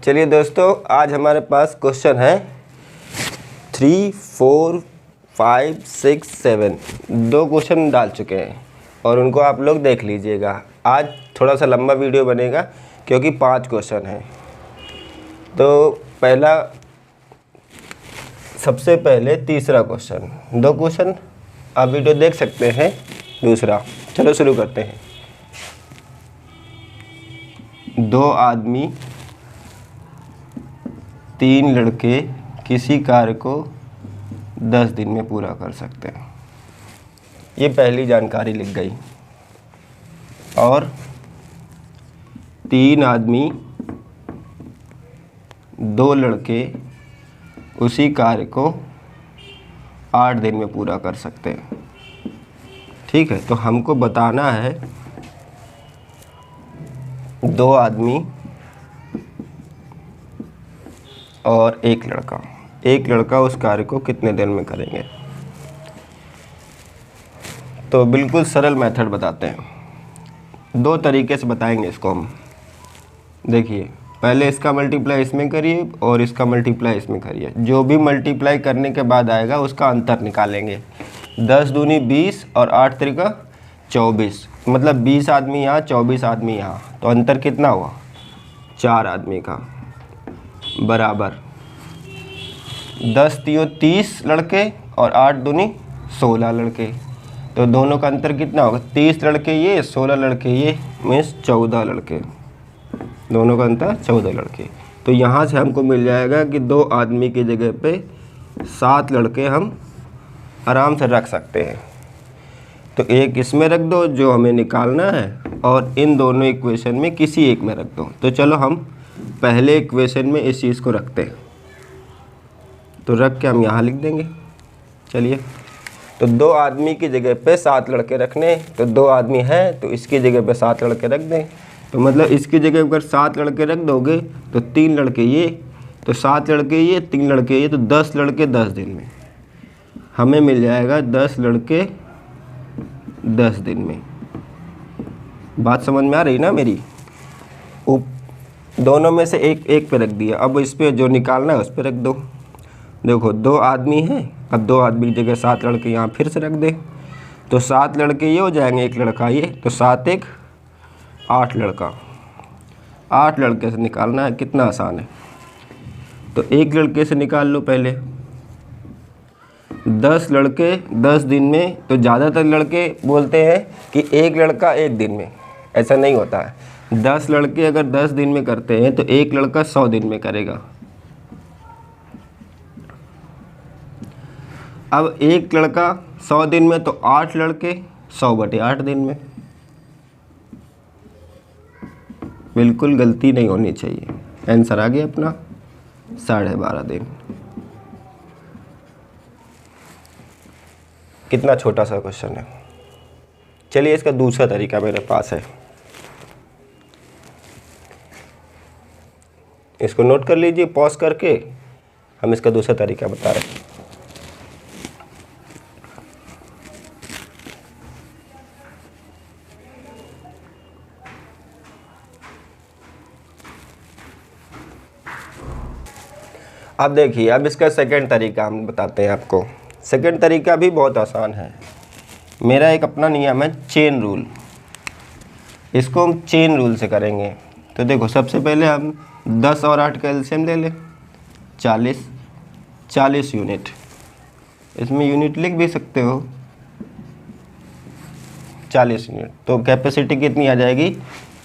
चलिए दोस्तों, आज हमारे पास क्वेश्चन है 3, 4, 5, 6, 7 दो क्वेश्चन डाल चुके हैं और उनको आप लोग देख लीजिएगा। आज थोड़ा सा लंबा वीडियो बनेगा क्योंकि 5 क्वेश्चन हैं। तो सबसे पहले तीसरा क्वेश्चन, 2 क्वेश्चन आप वीडियो देख सकते हैं। दूसरा, चलो शुरू करते हैं। 2 आदमी 3 लड़के किसी कार्य को 10 दिन में पूरा कर सकते हैं। ये पहली जानकारी लिख गई। और 3 आदमी 2 लड़के उसी कार्य को 8 दिन में पूरा कर सकते हैं। ठीक है, तो हमको बताना है 2 आदमी और एक लड़का उस कार्य को कितने दिन में करेंगे। तो बिल्कुल सरल मेथड बताते हैं। 2 तरीके से बताएंगे इसको हम। देखिए, पहले इसका मल्टीप्लाई इसमें करिए और इसका मल्टीप्लाई इसमें करिए। जो भी मल्टीप्लाई करने के बाद आएगा उसका अंतर निकालेंगे। 10 दूनी 20 और 8 त्रिका 24, मतलब 20 आदमी यहाँ, 24 आदमी यहाँ। तो अंतर कितना हुआ? 4 आदमी का। बराबर 10 तियो 30 लड़के और 8 दूनी 16 लड़के। तो दोनों का अंतर कितना होगा? 30 लड़के ये, 16 लड़के ये, मीन्स 14 लड़के। दोनों का अंतर 14 लड़के। तो यहाँ से हमको मिल जाएगा कि 2 आदमी की जगह पे 7 लड़के हम आराम से रख सकते हैं। तो एक इसमें रख दो जो हमें निकालना है, और इन दोनों इक्वेशन में किसी एक में रख दो। तो चलो हम पहले इक्वेशन में इस चीज़ को रखते हैं। तो रख के हम यहाँ लिख देंगे। चलिए, तो 2 आदमी की जगह पे 7 लड़के रखने। तो 2 आदमी हैं तो इसकी जगह पे 7 लड़के रख दें। तो मतलब इसकी जगह अगर 7 लड़के रख दोगे तो 3 लड़के ये, तो 7 लड़के ये, 3 लड़के ये, तो 10 लड़के 10 दिन में। हमें मिल जाएगा 10 लड़के 10 दिन में। बात समझ में आ रही ना मेरी? दोनों में से एक पे रख दिया। अब इस पे जो निकालना है उस पे रख दो। देखो, 2 आदमी हैं, अब 2 आदमी की जगह 7 लड़के यहाँ फिर से रख दे। तो 7 लड़के ये हो जाएंगे, 1 लड़का ये, तो 7 1 8 लड़का। 8 लड़के से निकालना है, कितना आसान है। तो 1 लड़के से निकाल लो पहले। 10 लड़के 10 दिन में। तो ज़्यादातर लड़के बोलते हैं कि 1 लड़का 1 दिन में। ऐसा नहीं होता है। 10 लड़के अगर 10 दिन में करते हैं तो 1 लड़का 100 दिन में करेगा। अब 1 लड़का 100 दिन में, तो 8 लड़के 100/8 दिन में। बिल्कुल गलती नहीं होनी चाहिए। आंसर आ गया अपना 12.5 दिन। कितना छोटा सा क्वेश्चन है। चलिए, इसका दूसरा तरीका मेरे पास है, इसको नोट कर लीजिए पॉज करके। हम इसका दूसरा तरीका बता रहे हैं। अब देखिए, अब इसका सेकंड तरीका हम बताते हैं आपको। सेकंड तरीका भी बहुत आसान है। मेरा एक अपना नियम है चेन रूल। इसको हम चेन रूल से करेंगे। तो देखो, सबसे पहले हम 10 और 8 का एलसीएम ले लें। 40 यूनिट। इसमें यूनिट लिख भी सकते हो। 40 यूनिट। तो कैपेसिटी कितनी आ जाएगी?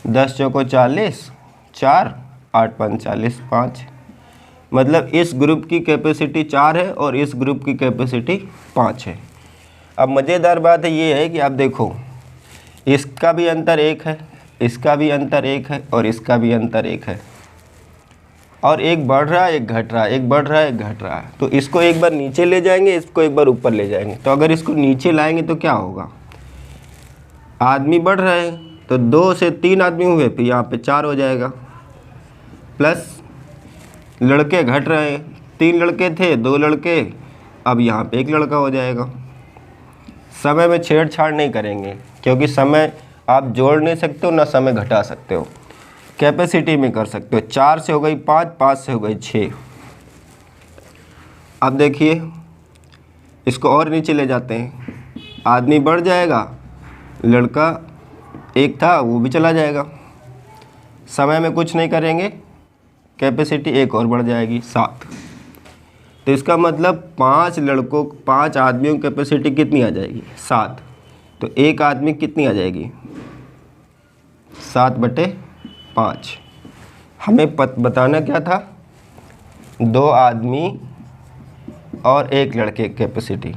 10 चौको 40, 4 8 5 40, 5। मतलब इस ग्रुप की कैपेसिटी 4 है और इस ग्रुप की कैपेसिटी 5 है। अब मज़ेदार बात ये है कि आप देखो, इसका भी अंतर 1 है, इसका भी अंतर 1 है और इसका भी अंतर 1 है। और एक बढ़ रहा है, एक घट रहा है, एक बढ़ रहा है, एक घट रहा है। तो इसको एक बार नीचे ले जाएंगे, इसको एक बार ऊपर ले जाएंगे। तो अगर इसको नीचे लाएंगे तो क्या होगा? आदमी बढ़ रहे हैं तो 2 से 3 आदमी हुए, फिर यहाँ पे 4 हो जाएगा। प्लस लड़के घट रहे हैं, 3 लड़के थे, 2 लड़के, अब यहाँ पे 1 लड़का हो जाएगा। समय में छेड़छाड़ नहीं करेंगे क्योंकि समय आप जोड़ नहीं सकते हो ना समय घटा सकते हो। कैपेसिटी में कर सकते हो। 4 से हो गई 5, 5 से हो गई 6। अब देखिए इसको और नीचे ले जाते हैं, आदमी बढ़ जाएगा, लड़का एक था वो भी चला जाएगा। समय में कुछ नहीं करेंगे, कैपेसिटी एक और बढ़ जाएगी 7। तो इसका मतलब 5 आदमियों की कैपेसिटी कितनी आ जाएगी? 7। तो एक आदमी कितनी आ जाएगी? 7/5। हमें बताना क्या था? 2 आदमी और एक लड़के की कैपेसिटी,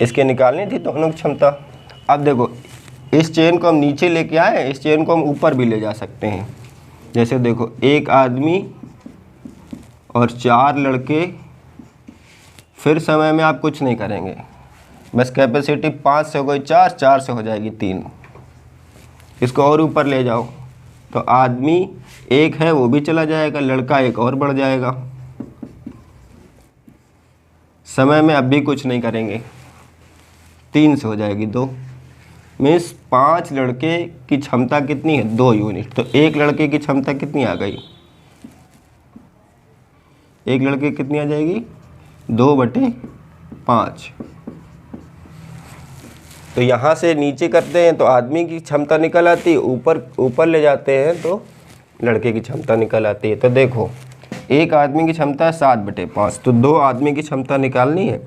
इसके निकालनी थी दोनों की क्षमता। अब देखो इस चेन को हम नीचे लेके आए, इस चेन को हम ऊपर भी ले जा सकते हैं। जैसे देखो 1 आदमी और 4 लड़के, फिर समय में आप कुछ नहीं करेंगे, बस कैपेसिटी 5 से हो गई 4, 4 से हो जाएगी 3। इसको और ऊपर ले जाओ तो आदमी एक है वो भी चला जाएगा, लड़का एक और बढ़ जाएगा। समय में अब भी कुछ नहीं करेंगे, 3 से हो जाएगी 2। मीन्स 5 लड़के की क्षमता कितनी है? 2 यूनिट। तो एक लड़के की क्षमता कितनी आ गई? एक लड़के कितनी आ जाएगी? 2/5। तो यहाँ से नीचे करते हैं तो आदमी की क्षमता निकल आती है, ऊपर ले जाते हैं तो लड़के की क्षमता निकल आती है। तो देखो एक आदमी की क्षमता है 7/5, तो 2 आदमी की क्षमता निकालनी है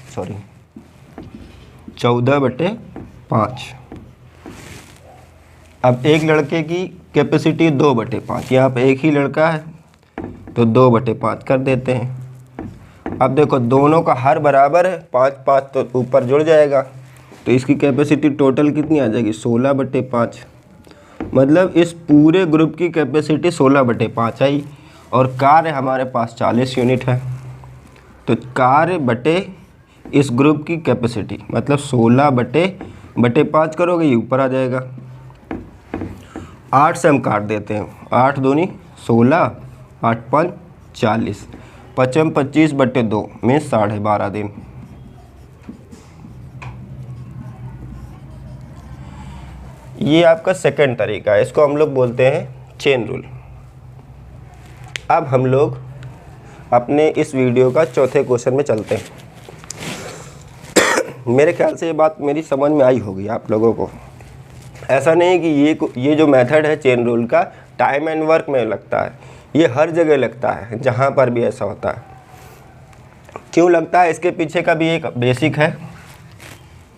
सॉरी 14/5। अब एक लड़के की कैपेसिटी 2/5, यहाँ पे एक ही लड़का है तो 2/5 कर देते हैं। अब देखो दोनों का हर बराबर है, 5 5 तो ऊपर जुड़ जाएगा, तो इसकी कैपेसिटी टोटल कितनी आ जाएगी? 16/5। मतलब इस पूरे ग्रुप की कैपेसिटी 16/5 आई, और कार्य हमारे पास 40 यूनिट है। तो कार्य बटे इस ग्रुप की कैपेसिटी मतलब 16/5 करोगे ये ऊपर आ जाएगा। 8 से हम काट देते हैं, 8 दूनी 16, 8 5 40, 25/2 में 12.5 दिन। ये आपका सेकंड तरीका है, इसको हम लोग बोलते हैं चेन रूल। अब हम लोग अपने इस वीडियो का चौथे क्वेश्चन में चलते हैं। मेरे ख्याल से ये बात मेरी समझ में आई होगी आप लोगों को। ऐसा नहीं है कि ये जो मेथड है चेन रूल का टाइम एंड वर्क में लगता है, ये हर जगह लगता है, जहाँ पर भी ऐसा होता है। क्यों लगता है? इसके पीछे का भी एक बेसिक है।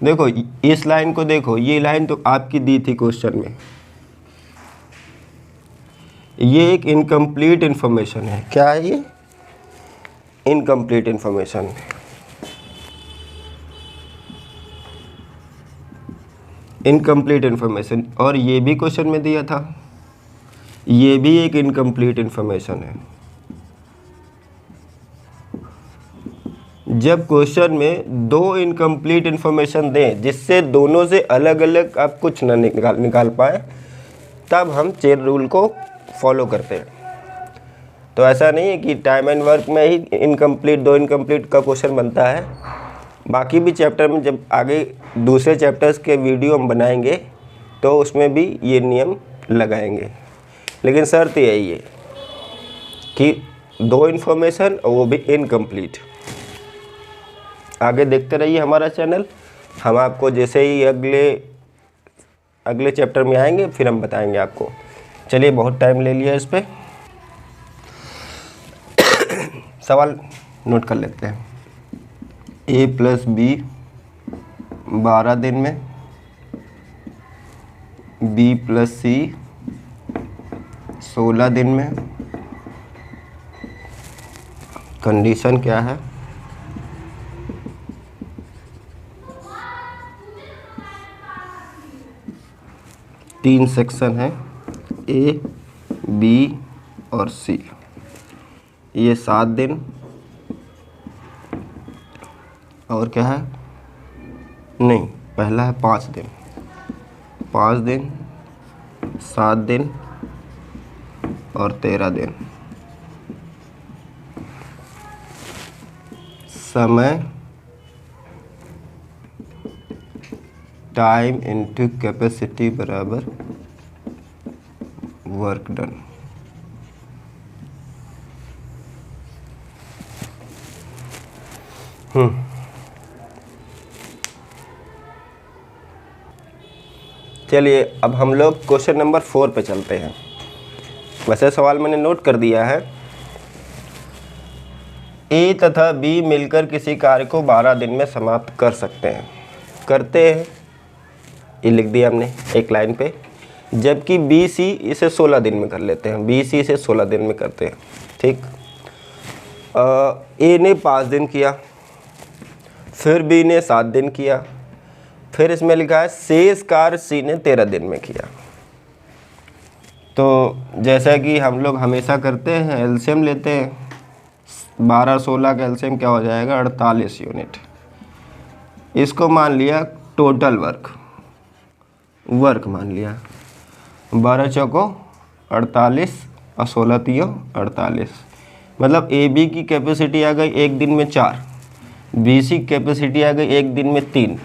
देखो इस लाइन को देखो, ये लाइन तो आपकी दी थी क्वेश्चन में, ये एक इनकम्प्लीट इन्फॉर्मेशन है। क्या है ये? Incomplete information. इनकम्प्लीट इन्फॉर्मेशन, और ये भी क्वेश्चन में दिया था, ये भी एक इनकम्प्लीट इन्फॉर्मेशन है। जब क्वेश्चन में 2 इनकम्प्लीट इन्फॉर्मेशन दें जिससे दोनों से अलग अलग आप कुछ ना निकाल पाए, तब हम चेन रूल को फॉलो करते हैं। तो ऐसा नहीं है कि टाइम एंड वर्क में ही इनकम्प्लीट 2 इनकम्प्लीट का क्वेश्चन बनता है, बाकी भी चैप्टर में जब आगे दूसरे चैप्टर्स के वीडियो हम बनाएंगे तो उसमें भी ये नियम लगाएंगे। लेकिन शर्त यही है कि 2 इन्फॉर्मेशन और वो भी इनकम्प्लीट। आगे देखते रहिए हमारा चैनल, हम आपको जैसे ही अगले चैप्टर में आएंगे फिर हम बताएंगे आपको। चलिए बहुत टाइम ले लिया इस पर, सवाल नोट कर लेते हैं। A + B 12 दिन में, B + C 16 दिन में। कंडीशन क्या है? तीन सेक्शन है, A, B और C। ये 7 दिन, और क्या है? नहीं, पहला है 5 दिन, 5 दिन, 7 दिन और 13 दिन। समय टाइम इंटू कैपेसिटी बराबर वर्क डन। चलिए अब हम लोग क्वेश्चन नंबर 4 पे चलते हैं। वैसे सवाल मैंने नोट कर दिया है। ए तथा बी मिलकर किसी कार्य को 12 दिन में समाप्त कर सकते हैं, करते हैं, ये लिख दिया हमने एक लाइन पे। जबकि बी सी इसे 16 दिन में कर लेते हैं, बी सी इसे 16 दिन में करते हैं। ठीक, ए ने 5 दिन किया, फिर बी ने 7 दिन किया, फिर इसमें लिखा है शेष कार्य सी ने 13 दिन में किया। तो जैसा कि हम लोग हमेशा करते हैं, एलसीएम लेते हैं। 12-16 का एलसीएम क्या हो जाएगा? 48 यूनिट। इसको मान लिया टोटल वर्क मान लिया। 12 चौको 48 और 16 तीयो 48। मतलब ए बी की कैपेसिटी आ गई एक दिन में 4, बी सी कैपेसिटी आ गई एक दिन में 3।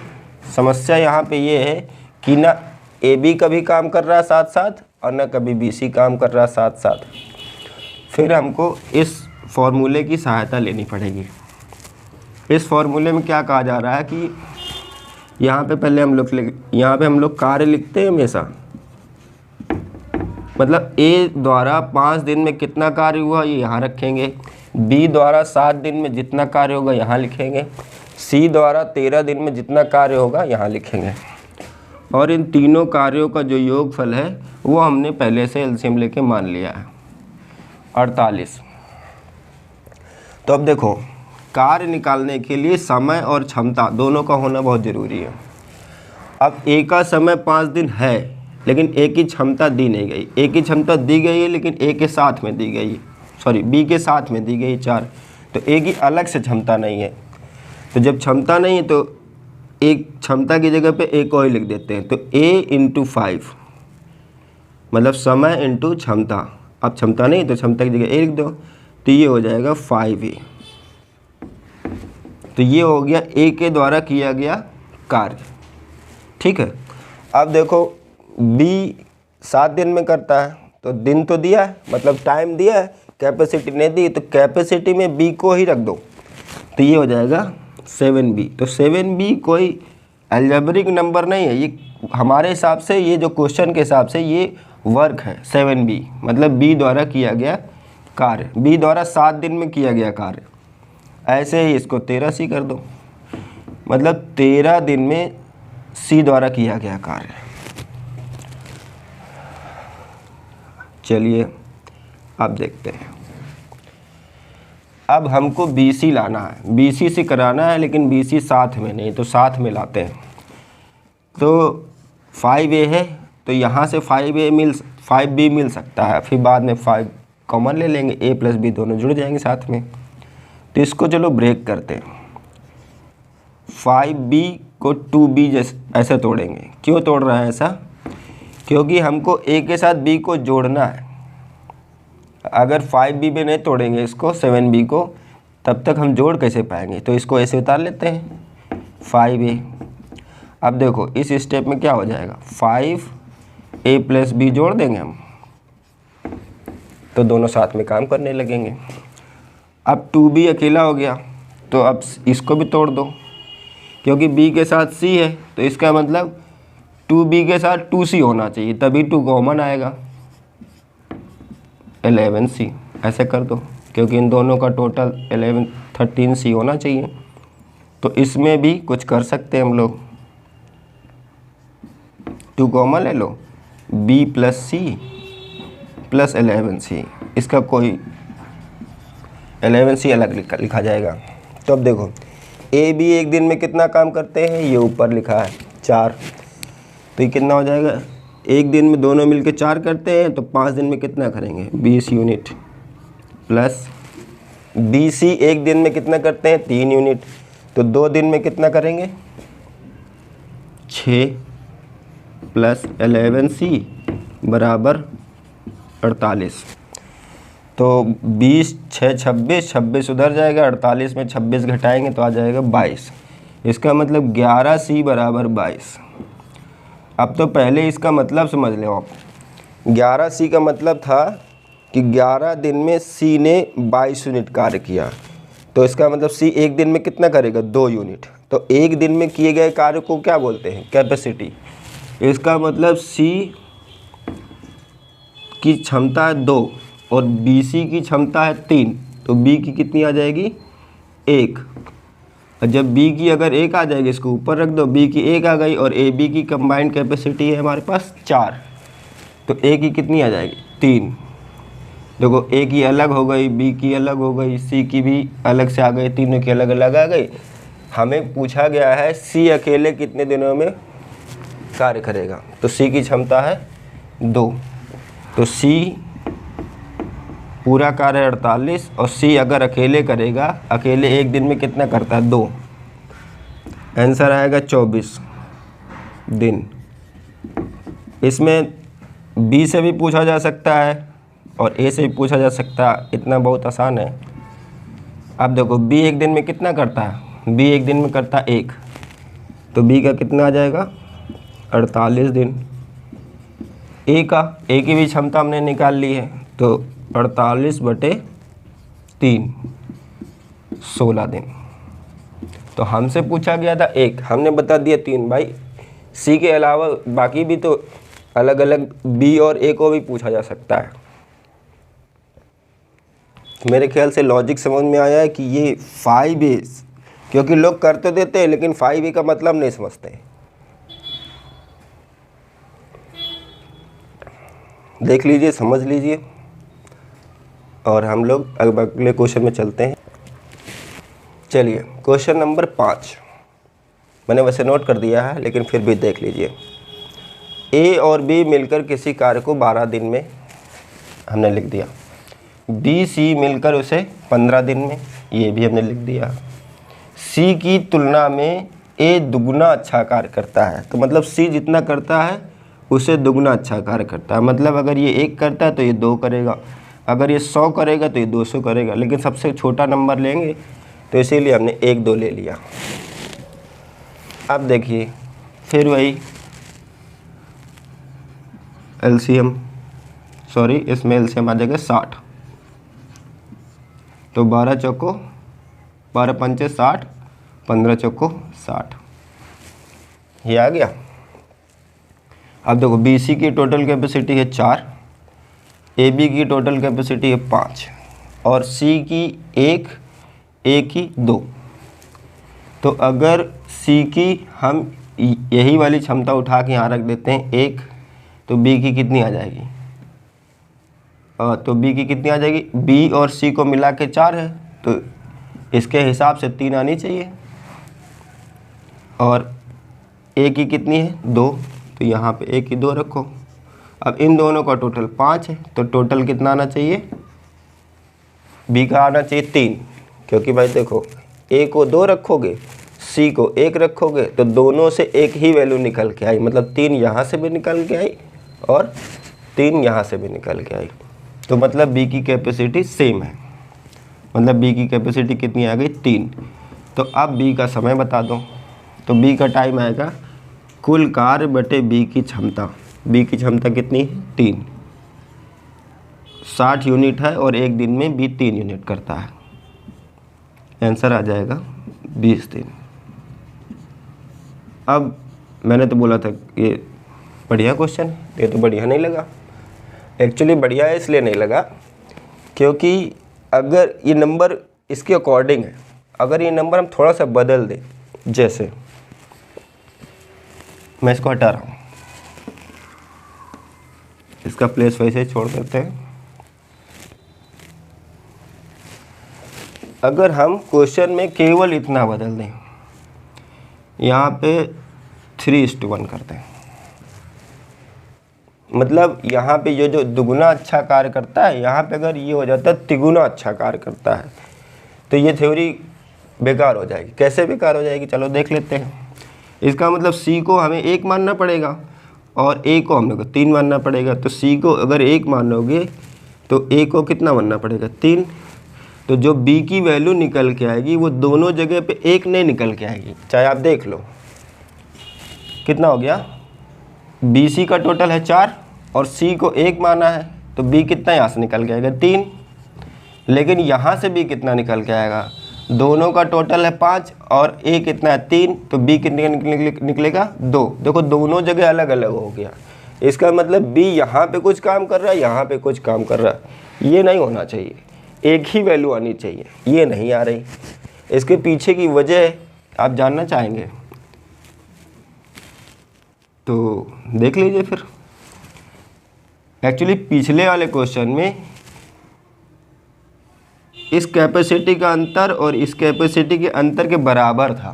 समस्या यहाँ पे ये है कि ना ए बी कभी काम कर रहा है साथ साथ और ना कभी बी सी काम कर रहा है साथ साथ। फिर हमको इस फॉर्मूले की सहायता लेनी पड़ेगी। इस फॉर्मूले में क्या कहा जा रहा है कि यहाँ पे पहले हम लोग कार्य लिखते हैं हमेशा। मतलब ए द्वारा 5 दिन में कितना कार्य हुआ ये यहाँ रखेंगे, बी द्वारा 7 दिन में जितना कार्य होगा यहाँ लिखेंगे, सी द्वारा 13 दिन में जितना कार्य होगा यहाँ लिखेंगे। और इन तीनों कार्यों का जो योगफल है वो हमने पहले से एलसीएम लेके मान लिया है 48। तो अब देखो, कार्य निकालने के लिए समय और क्षमता दोनों का होना बहुत ज़रूरी है। अब ए का समय 5 दिन है लेकिन ए की क्षमता दी नहीं गई। ए की क्षमता दी गई है लेकिन ए के साथ में दी गई, बी के साथ में दी गई 4। तो ए की अलग से क्षमता नहीं है। तो जब क्षमता नहीं है तो एक क्षमता की जगह पे एक और लिख देते हैं। तो ए इंटू 5 मतलब समय इंटू क्षमता। अब क्षमता नहीं तो क्षमता की जगह ए लिख दो, तो ये हो जाएगा 5A। तो ये हो गया ए के द्वारा किया गया कार्य। ठीक है, अब देखो बी 7 दिन में करता है, तो दिन तो दिया है मतलब टाइम दिया है, कैपेसिटी नहीं दी, तो कैपेसिटी में बी को ही रख दो। तो ये हो जाएगा 7B। तो 7B कोई अलजेब्रिक नंबर नहीं है, ये हमारे हिसाब से, ये जो क्वेश्चन के हिसाब से ये वर्क है 7B। मतलब बी द्वारा किया गया कार्य, बी द्वारा 7 दिन में किया गया कार्य। ऐसे ही इसको 13C कर दो, मतलब 13 दिन में सी द्वारा किया गया कार्य। चलिए अब देखते हैं। अब हमको BC लाना है, BC से कराना है, लेकिन BC साथ में नहीं, तो साथ में लाते हैं। तो 5A है तो यहाँ से 5B मिल सकता है, फिर बाद में 5 कॉमन ले लेंगे, A प्लस B दोनों जुड़ जाएंगे साथ में। तो इसको चलो ब्रेक करते हैं। 5B को 2B जैसे ऐसे तोड़ेंगे। क्यों तोड़ रहा है ऐसा? क्योंकि हमको A के साथ B को जोड़ना है। अगर 5B में नहीं तोड़ेंगे इसको 7B को, तब तक हम जोड़ कैसे पाएंगे? तो इसको ऐसे उतार लेते हैं 5A। अब देखो इस स्टेप में क्या हो जाएगा, 5A प्लस B जोड़ देंगे हम, तो दोनों साथ में काम करने लगेंगे। अब 2B अकेला हो गया, तो अब इसको भी तोड़ दो, क्योंकि B के साथ C है, तो इसका मतलब 2B के साथ 2C होना चाहिए, तभी 2 कॉमन आएगा, 11C। ऐसे कर दो, क्योंकि इन दोनों का टोटल 13C होना चाहिए। तो इसमें भी कुछ कर सकते हैं हम लोग, 2 कॉमन ले लो, B plus C plus 11C। इसका कोई 11C अलग लिखा जाएगा। तो अब देखो AB एक दिन में कितना काम करते हैं, ये ऊपर लिखा है 4। तो ये कितना हो जाएगा, एक दिन में दोनों मिलके 4 करते हैं, तो 5 दिन में कितना करेंगे, 20 यूनिट। प्लस BC एक दिन में कितना करते हैं, 3 यूनिट, तो 2 दिन में कितना करेंगे, 6 प्लस 11C बराबर 48। तो 20 6 26, 26 उधर जाएगा, 48 में 26 घटाएंगे तो आ जाएगा 22। इसका मतलब 11C बराबर 22। अब तो पहले इसका मतलब समझ लो आप। 11C का मतलब था कि 11 दिन में C ने 22 यूनिट कार्य किया, तो इसका मतलब C एक दिन में कितना करेगा, 2 यूनिट। तो एक दिन में किए गए कार्य को क्या बोलते हैं, कैपेसिटी। इसका मतलब C की क्षमता है 2 और BC की क्षमता है 3, तो B की कितनी आ जाएगी, 1। और जब B की अगर 1 आ जाएगी, इसको ऊपर रख दो, B की 1 आ गई, और AB की कंबाइंड कैपेसिटी है हमारे पास 4, तो A की कितनी आ जाएगी, 3। देखो A की अलग हो गई, B की अलग हो गई, C की भी अलग से आ गई, तीनों की अलग अलग आ गई। हमें पूछा गया है C अकेले कितने दिनों में कार्य करेगा, तो C की क्षमता है 2, तो C पूरा कार्य 48, और C अगर अकेले करेगा, अकेले एक दिन में कितना करता है, 2। आंसर आएगा 24 दिन। इसमें B से भी पूछा जा सकता है और A से भी पूछा जा सकता है, इतना बहुत आसान है। अब देखो B एक दिन में कितना करता है, B एक दिन में करता है 1, तो B का कितना आ जाएगा, 48 दिन। A की भी क्षमता हमने निकाल ली है, तो 48/3 16 दिन। तो हमसे पूछा गया था 1, हमने बता दिया 3। भाई C के अलावा बाकी भी तो अलग अलग B और A को भी पूछा जा सकता है। मेरे ख्याल से लॉजिक समझ में आया है कि ये 5A, क्योंकि लोग कर तो देते हैं लेकिन 5A का मतलब नहीं समझते। देख लीजिए, समझ लीजिए, और हम लोग अब अगले क्वेश्चन में चलते हैं। चलिए क्वेश्चन नंबर 5, मैंने वैसे नोट कर दिया है लेकिन फिर भी देख लीजिए। A और B मिलकर किसी कार्य को 12 दिन में हमने लिख दिया, B C मिलकर उसे 15 दिन में, ये भी हमने लिख दिया। C की तुलना में A दुगना अच्छा कार्य करता है, तो मतलब C जितना करता है उसे दुगना अच्छा कार्य करता है। मतलब अगर ये 1 करता है तो ये 2 करेगा, अगर ये 100 करेगा तो ये 200 करेगा, लेकिन सबसे छोटा नंबर लेंगे, तो इसीलिए हमने 1 2 ले लिया। अब देखिए फिर वही एलसीएम, सॉरी इसमें एलसीएम आ जाएगा 60, तो 12 चौको 12 पंचे 60, 15 चौको 60, ये आ गया। अब देखो BC की टोटल कैपेसिटी है 4, AB की टोटल कैपेसिटी है 5, और C की 1, A की 2। तो अगर C की हम यही वाली क्षमता उठा के यहाँ रख देते हैं 1, तो B की कितनी आ जाएगी, तो B की कितनी आ जाएगी, B और C को मिला के 4 है, तो इसके हिसाब से 3 आनी चाहिए। और A की कितनी है 2, तो यहाँ पे A की 2 रखो। अब इन दोनों का टोटल 5 है, तो टोटल कितना आना चाहिए, B का आना चाहिए 3, क्योंकि भाई देखो A को 2 रखोगे, C को 1 रखोगे, तो दोनों से एक ही वैल्यू निकल के आई, मतलब 3 यहाँ से भी निकल के आई और 3 यहाँ से भी निकल के आई, तो मतलब B की कैपेसिटी सेम है, मतलब B की कैपेसिटी कितनी आ गई, 3। तो अब B का समय बता दो, तो B का टाइम आएगा कुल कार्य बटे B की क्षमता। B की क्षमता कितनी है, 3, 60 यूनिट है, और एक दिन में B 3 यूनिट करता है। आंसर आ जाएगा 20 दिन। अब मैंने तो बोला था ये बढ़िया क्वेश्चन है, ये तो बढ़िया नहीं लगा। एक्चुअली बढ़िया है इसलिए नहीं लगा क्योंकि अगर ये नंबर इसके अकॉर्डिंग है, अगर ये नंबर हम थोड़ा सा बदल दें, जैसे मैं इसको हटा रहा हूँ, इसका प्लेस वैसे ही छोड़ देते हैं। अगर हम क्वेश्चन में केवल इतना बदल दें, यहाँ पे 3:1 करते हैं, मतलब यहाँ पे ये जो दुगुना अच्छा कार्य करता है, यहाँ पे अगर ये हो जाता है तिगुना अच्छा कार्य करता है, तो ये थ्योरी बेकार हो जाएगी। कैसे बेकार हो जाएगी, चलो देख लेते हैं। इसका मतलब C को हमें 1 मानना पड़ेगा और A को हम लोग को 3 मानना पड़ेगा। तो C को अगर 1 मानोगे तो A को कितना मानना पड़ेगा, 3। तो जो B की वैल्यू निकल के आएगी वो दोनों जगह पे 1 नहीं निकल के आएगी, चाहे आप देख लो कितना हो गया BC का टोटल है 4 और C को 1 माना है, तो B कितना यहाँ से निकल के आएगा 3। लेकिन यहाँ से B कितना निकल के आएगा, दोनों का टोटल है 5 और A कितना है 3, तो B कितने निकलेगा 2। देखो दोनों जगह अलग अलग हो गया, इसका मतलब B यहाँ पे कुछ काम कर रहा है, यहाँ पे कुछ काम कर रहा है। ये नहीं होना चाहिए, एक ही वैल्यू आनी चाहिए, ये नहीं आ रही। इसके पीछे की वजह आप जानना चाहेंगे तो देख लीजिए फिर। एक्चुअली पिछले वाले क्वेश्चन में इस कैपेसिटी का अंतर और इस कैपेसिटी के अंतर के बराबर था।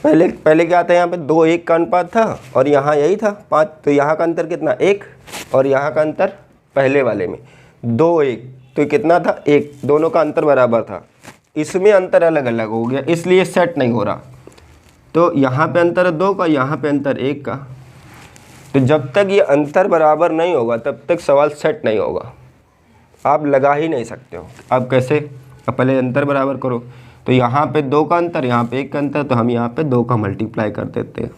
पहले क्या था, यहाँ पे 2:1 का अनुपात था और यहाँ यही था 5, तो यहाँ का अंतर कितना 1 और यहाँ का अंतर पहले वाले में 2:1, तो कितना था 1, दोनों का अंतर बराबर था। इसमें अंतर अलग अलग हो गया, इसलिए सेट नहीं हो रहा। तो यहाँ पे अंतर है 2 का, यहाँ पे अंतर 1 का। तो जब तक ये अंतर बराबर नहीं होगा तब तक सवाल सेट नहीं होगा, आप लगा ही नहीं सकते हो। अब कैसे, अब पहले अंतर बराबर करो, तो यहाँ पे 2 का अंतर, यहाँ पे 1 का अंतर, तो हम यहाँ पे 2 का मल्टीप्लाई कर देते हैं।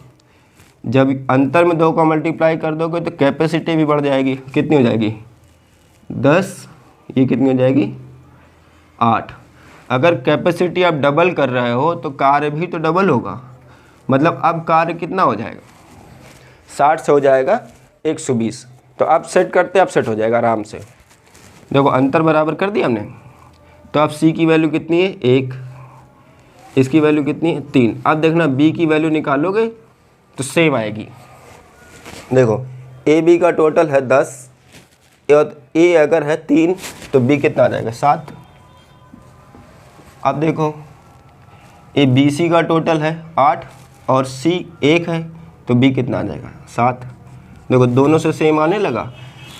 जब अंतर में 2 का मल्टीप्लाई कर दोगे तो कैपेसिटी भी बढ़ जाएगी, कितनी हो जाएगी 10, ये कितनी हो जाएगी 8। अगर कैपेसिटी आप डबल कर रहे हो तो कार्य भी तो डबल होगा, मतलब अब कार्य कितना हो जाएगा 60 से हो जाएगा 120। तो आप सेट करते आप सेट हो जाएगा आराम से। देखो अंतर बराबर कर दिया हमने, तो अब C की वैल्यू कितनी है 1, इसकी वैल्यू कितनी है 3। अब देखना B की वैल्यू निकालोगे तो सेम आएगी। देखो AB का टोटल है 10 और A अगर है 3 तो B कितना आ जाएगा 7। अब देखो BC का टोटल है 8 और C 1 है, तो B कितना आ जाएगा 7। देखो दोनों से सेम आने लगा।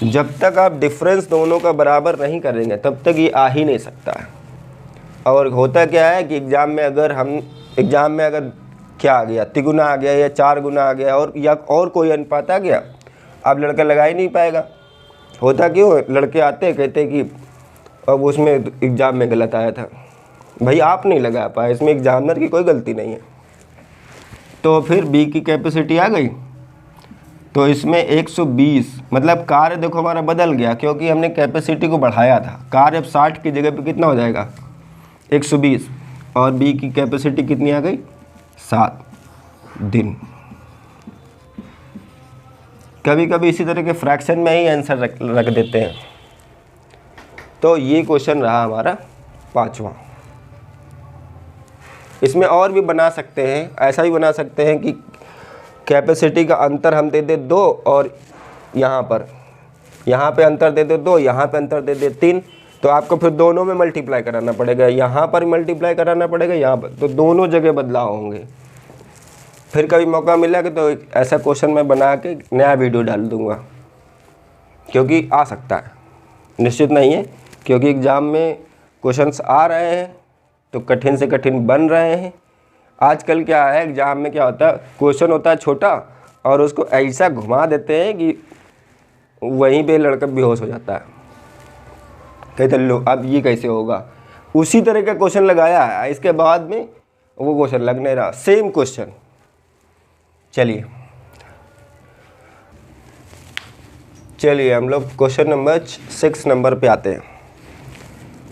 जब तक आप डिफरेंस दोनों का बराबर नहीं करेंगे तब तक ये आ ही नहीं सकता है। और होता क्या है कि एग्ज़ाम में अगर क्या आ गया, तिगुना आ गया या 4 गुना आ गया और कोई अनुपात आ गया, अब लड़का लगा ही नहीं पाएगा। होता क्यों, लड़के आते कहते कि अब उसमें एग्ज़ाम में गलत आया था। भाई आप नहीं लगा पाए, इसमें एग्जामिनर की कोई गलती नहीं है। तो फिर B की कैपेसिटी आ गई, तो इसमें 120, मतलब कार्य देखो हमारा बदल गया क्योंकि हमने कैपेसिटी को बढ़ाया था। कार्य अब 60 की जगह पे कितना हो जाएगा 120, और B की कैपेसिटी कितनी आ गई 7 दिन। कभी कभी इसी तरह के फ्रैक्शन में ही आंसर रख देते हैं। तो ये क्वेश्चन रहा हमारा 5वां। इसमें और भी बना सकते हैं, ऐसा भी बना सकते हैं कि कैपेसिटी का अंतर हम दे दे 2 और यहाँ पे अंतर दे दे 2, यहाँ पे अंतर दे दे 3, तो आपको फिर दोनों में मल्टीप्लाई कराना पड़ेगा, यहाँ पर मल्टीप्लाई कराना पड़ेगा, यहाँ पर, तो दोनों जगह बदलाव होंगे। फिर कभी मौका मिला कि तो ऐसा क्वेश्चन मैं बना के नया वीडियो डाल दूँगा, क्योंकि आ सकता है, निश्चित नहीं है, क्योंकि एग्ज़ाम में क्वेश्चंस आ रहे हैं तो कठिन से कठिन बन रहे हैं। आजकल क्या है, एग्ज़ाम में क्या होता है, क्वेश्चन होता है छोटा और उसको ऐसा घुमा देते हैं कि वहीं पे लड़का बेहोश हो जाता है। कहते लो अब ये कैसे होगा, उसी तरह का क्वेश्चन लगाया है, इसके बाद में वो क्वेश्चन लग नहीं रहा, सेम क्वेश्चन। चलिए हम लोग क्वेश्चन नंबर 6 नंबर पे आते हैं।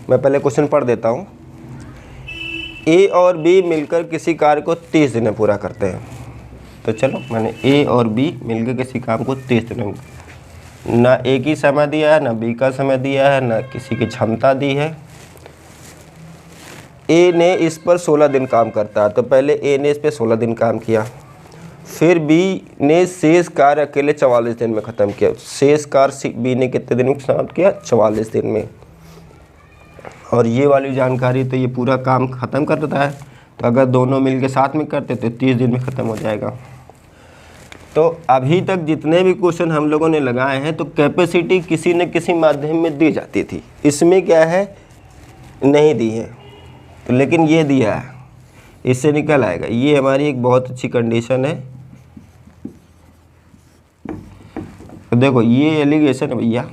मैं पहले क्वेश्चन पढ़ देता हूँ। A और B मिलकर किसी कार्य को 30 दिन में पूरा करते हैं। तो चलो मैंने A और B मिलकर किसी काम को 30 दिन में, ना A की समय दिया है, ना B का समय दिया है, ना किसी की क्षमता दी है। A ने इस पर 16 दिन काम करता है, तो पहले A ने इस पर 16 दिन काम किया, फिर B ने शेष कार्य अकेले 44 दिन में ख़त्म किया। शेष कार्य B ने कितने दिन में समाप्त किया 44 दिन में। और ये वाली जानकारी तो ये पूरा काम ख़त्म कर देता है, तो अगर दोनों मिलके साथ में करते तो 30 दिन में ख़त्म हो जाएगा। तो अभी तक जितने भी क्वेश्चन हम लोगों ने लगाए हैं तो कैपेसिटी किसी न किसी माध्यम में दी जाती थी, इसमें क्या है नहीं दी है, तो लेकिन ये दिया है, इससे निकल आएगा। ये हमारी एक बहुत अच्छी कंडीशन है। तो देखो ये एलिगेशन है भैया,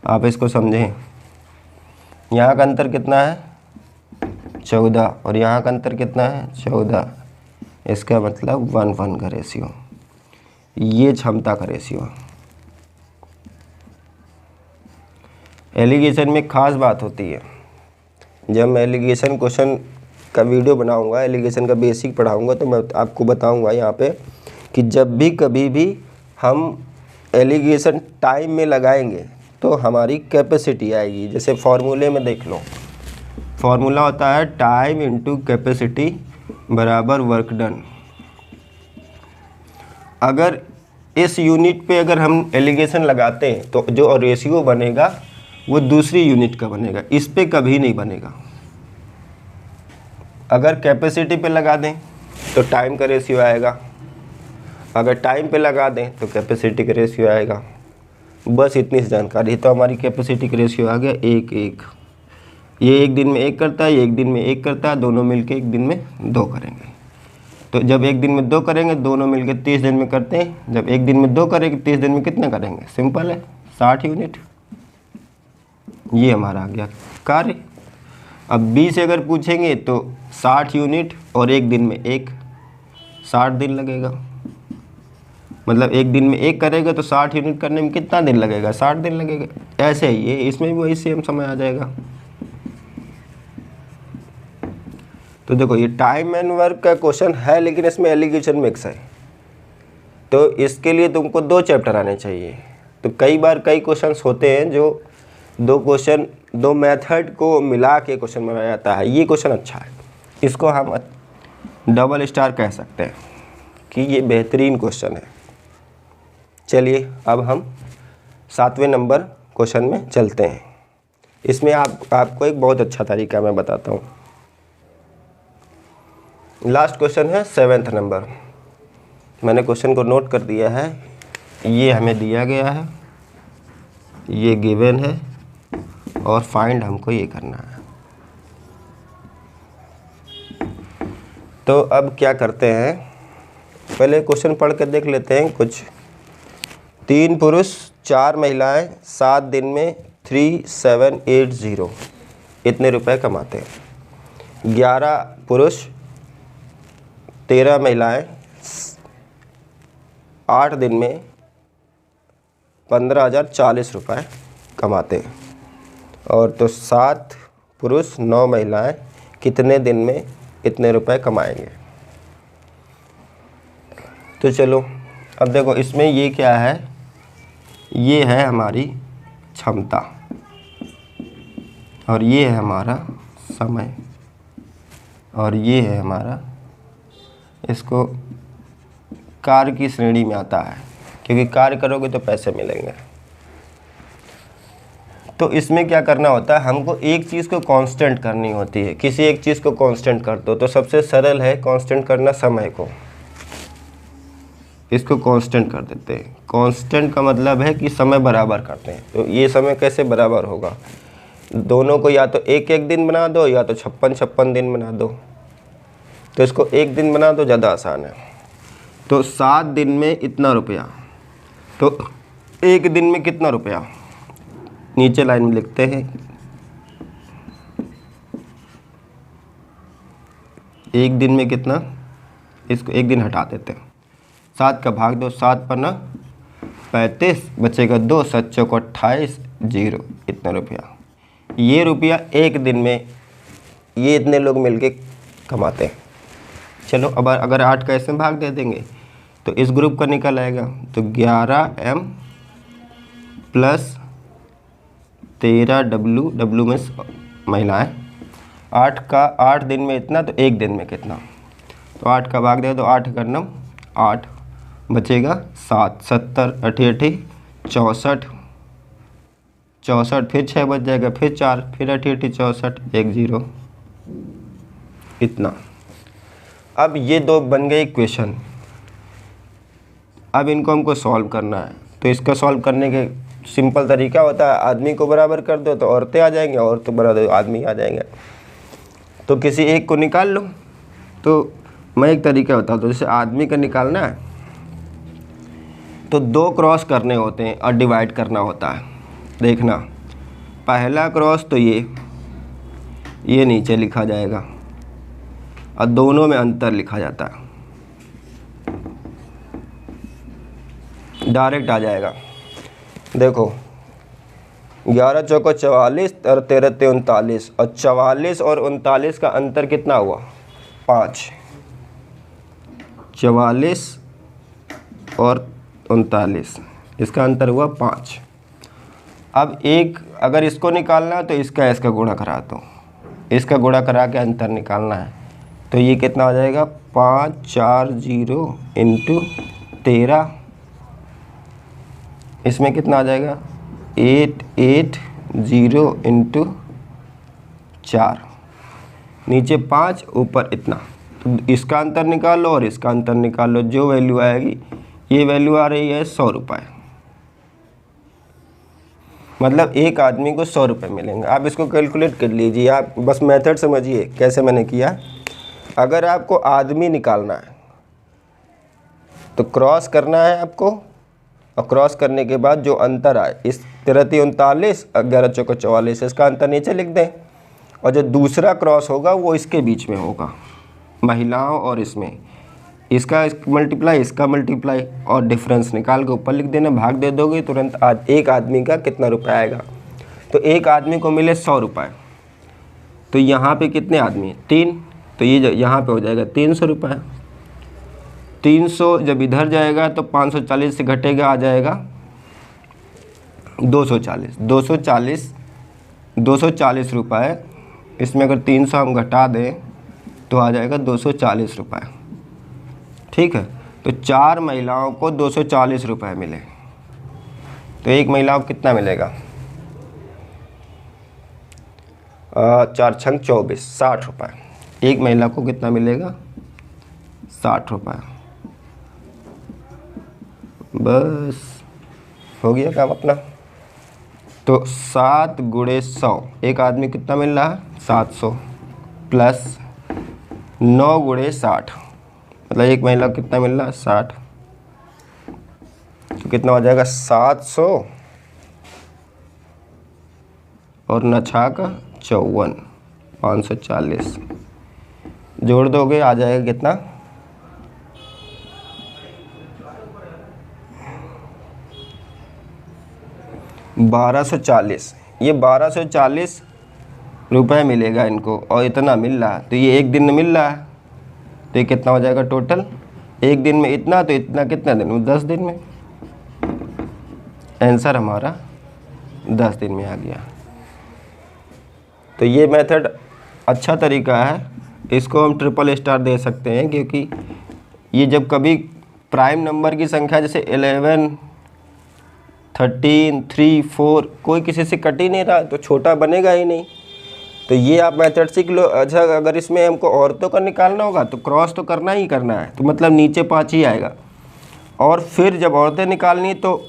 आप इसको समझें। यहाँ का अंतर कितना है 14 और यहाँ का अंतर कितना है 14, इसका मतलब 1:1 का रेशियो। ये क्षमता का रेशियो। एलिगेशन में खास बात होती है, जब मैं एलिगेशन क्वेश्चन का वीडियो बनाऊंगा, एलिगेशन का बेसिक पढ़ाऊंगा, तो मैं आपको बताऊंगा यहाँ पे कि जब भी कभी भी हम एलिगेशन टाइम में लगाएंगे तो हमारी कैपेसिटी आएगी। जैसे फॉर्मूले में देख लो, फॉर्मूला होता है टाइम इनटू कैपेसिटी बराबर वर्क डन। अगर इस यूनिट पे अगर हम एलिगेशन लगाते हैं तो जो रेशियो बनेगा वो दूसरी यूनिट का बनेगा, इस पे कभी नहीं बनेगा। अगर कैपेसिटी पे लगा दें तो टाइम का रेशियो आएगा, अगर टाइम पे लगा दें तो कैपेसिटी का रेशियो आएगा। बस इतनी सी जानकारी। तो हमारी कैपेसिटी का रेशियो आ गया 1:1। ये एक दिन में 1 करता है, ये एक दिन में 1 करता है, दोनों मिलके एक दिन में 2 करेंगे। तो जब एक दिन में 2 करेंगे, दोनों मिलके 30 दिन में करते हैं। जब एक दिन में 2 करेंगे, 30 दिन में कितना करेंगे? सिंपल है, 60 यूनिट। ये हमारा आ गया कार्य। अब 20 अगर पूछेंगे तो 60 यूनिट और एक दिन में 1, 60 दिन लगेगा। मतलब एक दिन में 1 करेगा तो 60 यूनिट करने में कितना दिन लगेगा? 60 दिन लगेगा। ऐसे ही ये इसमें भी वही सेम समय आ जाएगा। तो देखो ये टाइम एंड वर्क का क्वेश्चन है, लेकिन इसमें एलिगेशन मिक्स है, तो इसके लिए तुमको 2 चैप्टर आने चाहिए। तो कई बार कई क्वेश्चंस होते हैं जो 2 मेथड को मिला के क्वेश्चन बनाया जाता है। ये क्वेश्चन अच्छा है, इसको हम डबल स्टार कह सकते हैं कि ये बेहतरीन क्वेश्चन है। चलिए अब हम 7वें नंबर क्वेश्चन में चलते हैं। इसमें आपको एक बहुत अच्छा तरीका मैं बताता हूँ। लास्ट क्वेश्चन है 7th नंबर। मैंने क्वेश्चन को नोट कर दिया है। ये हमें दिया गया है, ये गिवन है और फाइंड हमको ये करना है। तो अब क्या करते हैं, पहले क्वेश्चन पढ़ कर देख लेते हैं कुछ। 3 पुरुष 4 महिलाएं 7 दिन में 3780 इतने रुपए कमाते हैं। 11 पुरुष 13 महिलाएं 8 दिन में 15,040 रुपये कमाते हैं। और तो 7 पुरुष 9 महिलाएं कितने दिन में इतने रुपए कमाएंगे? तो चलो अब देखो इसमें ये क्या है, ये है हमारी क्षमता और ये है हमारा समय और ये है हमारा, इसको कार्य की श्रेणी में आता है, क्योंकि कार्य करोगे तो पैसे मिलेंगे। तो इसमें क्या करना होता है, हमको एक चीज़ को कांस्टेंट करनी होती है। किसी एक चीज़ को कांस्टेंट कर दो तो सबसे सरल है कांस्टेंट करना समय को। इसको कांस्टेंट कर देते हैं। कांस्टेंट का मतलब है कि समय बराबर करते हैं। तो ये समय कैसे बराबर होगा? दोनों को या तो एक एक दिन बना दो या तो 56 दिन बना दो। तो इसको एक दिन बना दो, ज़्यादा आसान है। तो 7 दिन में इतना रुपया, तो एक दिन में कितना रुपया? नीचे लाइन में लिखते हैं, एक दिन में कितना, इसको एक दिन हटा देते हैं। 7 का भाग दो, 7 पर ना 35 बचेगा 2, 7 चौक 28, 0 इतना रुपया। ये रुपया एक दिन में ये इतने लोग मिलके कमाते हैं। चलो अब अगर 8 का इसमें भाग दे देंगे तो इस ग्रुप का निकल आएगा। तो 11M प्लस 13W, W में महिलाएं, 8 का 8 दिन में इतना, तो एक दिन में कितना? तो 8 का भाग दे दो, 8 का 9 8 बचेगा 7, 70 88 64 64, फिर 6 बच जाएगा, फिर 4, फिर 88 64 1 0 इतना। अब ये 2 बन गए इक्वेशन। अब इनको हमको सॉल्व करना है। तो इसका सॉल्व करने के सिंपल तरीका होता है, आदमी को बराबर कर दो तो औरतें आ जाएंगे, औरत बराबर आदमी आ जाएंगे। तो किसी एक को निकाल लो। तो मैं एक तरीका बताता हूँ। जैसे आदमी का निकालना है तो 2 क्रॉस करने होते हैं और डिवाइड करना होता है। देखना, पहला क्रॉस तो ये नीचे लिखा जाएगा और दोनों में अंतर लिखा जाता है। डायरेक्ट आ जाएगा। देखो 11 चौको 44 और 13 ते 39, और 44 और 39 का अंतर कितना हुआ? 5। 44 और 39 इसका अंतर हुआ 5। अब एक अगर इसको निकालना है तो इसका गुणा करा दो, इसका गुणा करा के अंतर निकालना है। तो ये कितना हो जाएगा? 540 इंटू 13, इसमें कितना आ जाएगा? 880 इंटू 4, नीचे 5 ऊपर इतना। तो इसका अंतर निकाल लो और इसका अंतर निकाल लो, जो वैल्यू आएगी, ये वैल्यू आ रही है 100 रुपये। मतलब एक आदमी को 100 रुपये मिलेंगे। आप इसको कैलकुलेट कर लीजिए, आप बस मेथड समझिए कैसे मैंने किया। अगर आपको आदमी निकालना है तो क्रॉस करना है आपको, और क्रॉस करने के बाद जो अंतर आए, इस 13 × 39 11 चौको 44, इसका अंतर नीचे लिख दें, और जो दूसरा क्रॉस होगा वो इसके बीच में होगा, महिलाओं और इसमें, इसका मल्टीप्लाई इसका मल्टीप्लाई, और डिफरेंस निकाल के ऊपर लिख देना, भाग दे दोगे तुरंत एक आदमी का कितना रुपया आएगा। तो एक आदमी को मिले 100 रुपये, तो यहाँ पे कितने आदमी हैं? 3, तो ये यहाँ पे हो जाएगा 300 रुपये। 300 जब इधर जाएगा तो 540 से घटेगा, आ जाएगा 240 रुपये। इसमें अगर 300 हम घटा दें तो आ जाएगा 240 रुपये। ठीक है, तो 4 महिलाओं को 240 रुपये मिले, तो एक महिला को कितना मिलेगा? 4 छंग 24, 60 रुपये। एक महिला को कितना मिलेगा? 60 रुपये। बस हो गया काम अपना। तो 7 × 100, एक आदमी कितना मिल रहा है? 700, प्लस 9 × 60, मतलब एक महिला को कितना मिल रहा है? 60। तो कितना हो जाएगा? 700 और 9 × 54, 540। जोड़ दोगे आ जाएगा कितना? 1240। ये 1240 रुपये मिलेगा इनको, और इतना मिल रहा है, तो ये एक दिन में मिल रहा है, तो ये कितना हो जाएगा टोटल? एक दिन में इतना, तो इतना कितना दिन में? 10 दिन में। आंसर हमारा 10 दिन में आ गया। तो ये मेथड अच्छा तरीका है, इसको हम ट्रिपल स्टार दे सकते हैं, क्योंकि ये जब कभी प्राइम नंबर की संख्या जैसे 11, 13, 3, 4 कोई किसी से कट ही नहीं रहा, तो छोटा बनेगा ही नहीं। तो ये आप मेथड सीख लो। अच्छा, अगर इसमें हमको औरतों का निकालना होगा तो क्रॉस तो करना ही करना है, तो मतलब नीचे 5 ही आएगा, और फिर जब औरतें निकालनी तो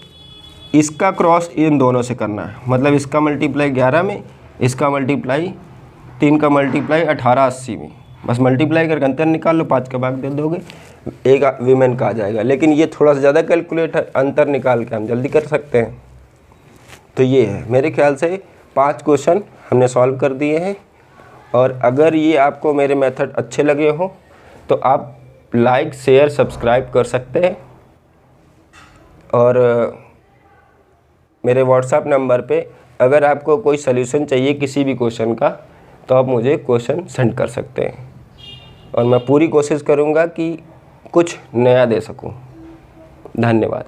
इसका क्रॉस इन दोनों से करना है, मतलब इसका मल्टीप्लाई 11 में, इसका मल्टीप्लाई 3 का मल्टीप्लाई 1880 में, बस मल्टीप्लाई करके अंतर निकाल लो, 5 का भाग दे दोगे, एक वीमेन का आ जाएगा। लेकिन ये थोड़ा सा ज़्यादा कैलकुलेट है, अंतर निकाल के हम जल्दी कर सकते हैं। तो ये है, मेरे ख्याल से 5 क्वेश्चन हमने सॉल्व कर दिए हैं। और अगर ये आपको मेरे मेथड अच्छे लगे हों तो आप लाइक, शेयर, सब्सक्राइब कर सकते हैं, और मेरे व्हाट्सएप नंबर पे अगर आपको कोई सलूशन चाहिए किसी भी क्वेश्चन का, तो आप मुझे क्वेश्चन सेंड कर सकते हैं, और मैं पूरी कोशिश करूँगा कि कुछ नया दे सकूँ। धन्यवाद।